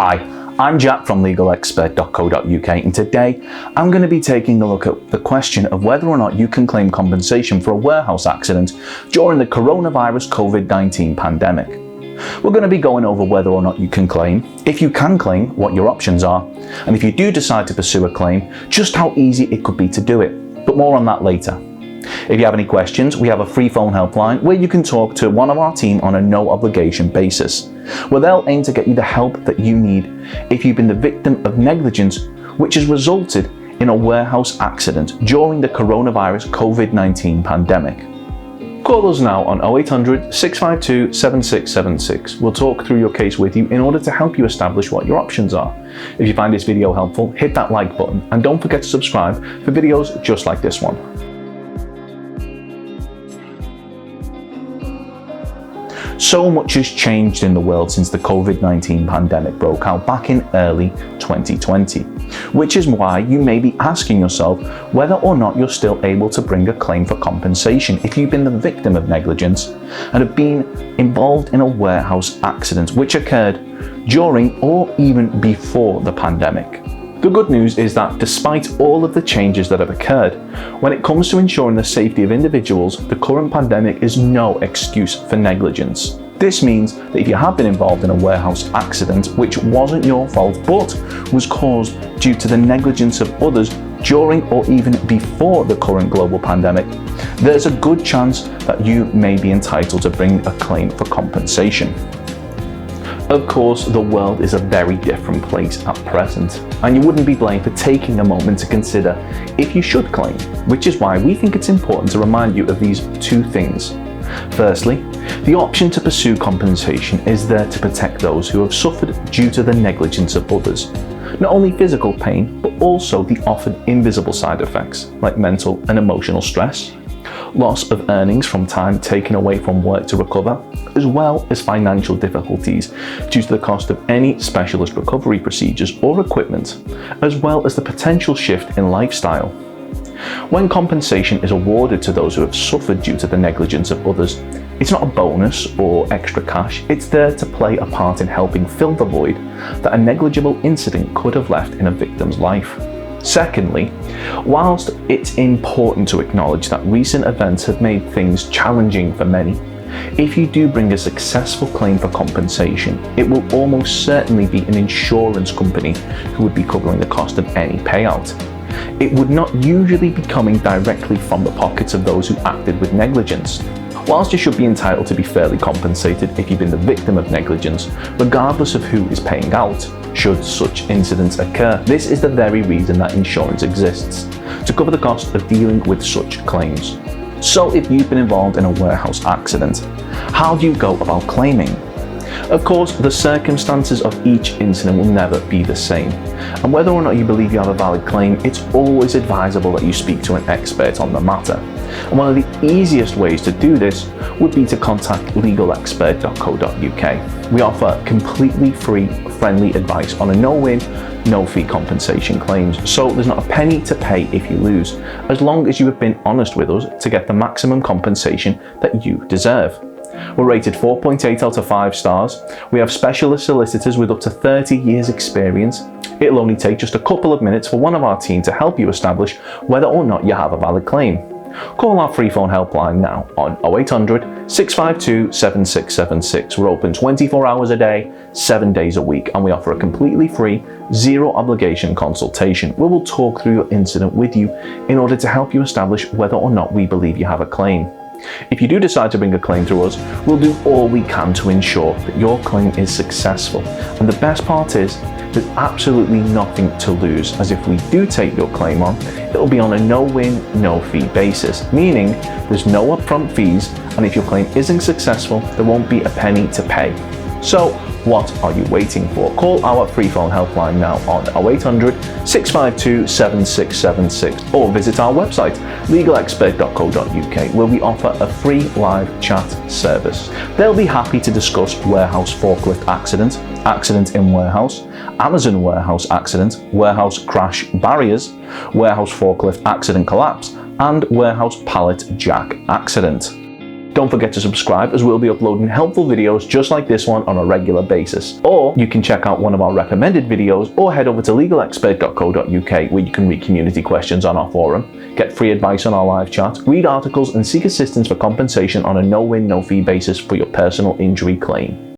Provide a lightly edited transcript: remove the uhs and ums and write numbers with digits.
Hi, I'm Jack from legalexpert.co.uk, and today I'm going to be taking a look at the question of whether or not you can claim compensation for a warehouse accident during the coronavirus COVID-19 pandemic. We're going to be going over whether or not you can claim, if you can claim, what your options are, and if you do decide to pursue a claim, just how easy it could be to do it. But more on that later. If you have any questions, we have a free phone helpline where you can talk to one of our team on a no obligation basis, where they'll aim to get you the help that you need if you've been the victim of negligence which has resulted in a warehouse accident during the coronavirus COVID-19 pandemic. Call us now on 0800 652 7676. We'll talk through your case with you in order to help you establish what your options are. If you find this video helpful, hit that like button and don't forget to subscribe for videos just like this one. So much has changed in the world since the COVID-19 pandemic broke out back in early 2020, which is why you may be asking yourself whether or not you're still able to bring a claim for compensation if you've been the victim of negligence and have been involved in a warehouse accident which occurred during or even before the pandemic. The good news is that despite all of the changes that have occurred, when it comes to ensuring the safety of individuals, the current pandemic is no excuse for negligence. This means that if you have been involved in a warehouse accident which wasn't your fault but was caused due to the negligence of others during or even before the current global pandemic, there's a good chance that you may be entitled to bring a claim for compensation. Of course, the world is a very different place at present, and you wouldn't be blamed for taking a moment to consider if you should claim, which is why we think it's important to remind you of these two things. Firstly, the option to pursue compensation is there to protect those who have suffered due to the negligence of others. Not only physical pain, but also the often invisible side effects like mental and emotional stress, loss of earnings from time taken away from work to recover, as well as financial difficulties due to the cost of any specialist recovery procedures or equipment, as well as the potential shift in lifestyle. When compensation is awarded to those who have suffered due to the negligence of others, it's not a bonus or extra cash, it's there to play a part in helping fill the void that a negligible incident could have left in a victim's life. Secondly, whilst it's important to acknowledge that recent events have made things challenging for many, if you do bring a successful claim for compensation, it will almost certainly be an insurance company who would be covering the cost of any payout. It would not usually be coming directly from the pockets of those who acted with negligence. Whilst you should be entitled to be fairly compensated if you've been the victim of negligence, regardless of who is paying out, should such incidents occur, this is the very reason that insurance exists, to cover the cost of dealing with such claims. So if you've been involved in a warehouse accident, how do you go about claiming? Of course, the circumstances of each incident will never be the same, and whether or not you believe you have a valid claim, it's always advisable that you speak to an expert on the matter. And one of the easiest ways to do this would be to contact legalexpert.co.uk. We offer completely free, friendly advice on a no-win, no-fee compensation claims, so there's not a penny to pay if you lose, as long as you have been honest with us to get the maximum compensation that you deserve. We're rated 4.8 out of 5 stars. We have specialist solicitors with up to 30 years experience. It'll only take just a couple of minutes for one of our team to help you establish whether or not you have a valid claim. Call our free phone helpline now on 0800 652 7676. We're open 24 hours a day, 7 days a week, and we offer a completely free, zero obligation consultation where we'll talk through your incident with you in order to help you establish whether or not we believe you have a claim. If you do decide to bring a claim through us, we'll do all we can to ensure that your claim is successful. And the best part is, there's absolutely nothing to lose, as if we do take your claim on, it'll be on a no-win, no-fee basis, meaning there's no upfront fees, and if your claim isn't successful, there won't be a penny to pay. So what are you waiting for? Call our free phone helpline now on 0800 652 7676 or visit our website legalexpert.co.uk where we offer a free live chat service. They'll be happy to discuss warehouse forklift accident, accident in warehouse, Amazon warehouse accident, warehouse crash barriers, warehouse forklift accident collapse, and warehouse pallet jack accident. Don't forget to subscribe, as we'll be uploading helpful videos just like this one on a regular basis. Or you can check out one of our recommended videos or head over to legalexpert.co.uk where you can read community questions on our forum, get free advice on our live chat, read articles and seek assistance for compensation on a no-win, no-fee basis for your personal injury claim.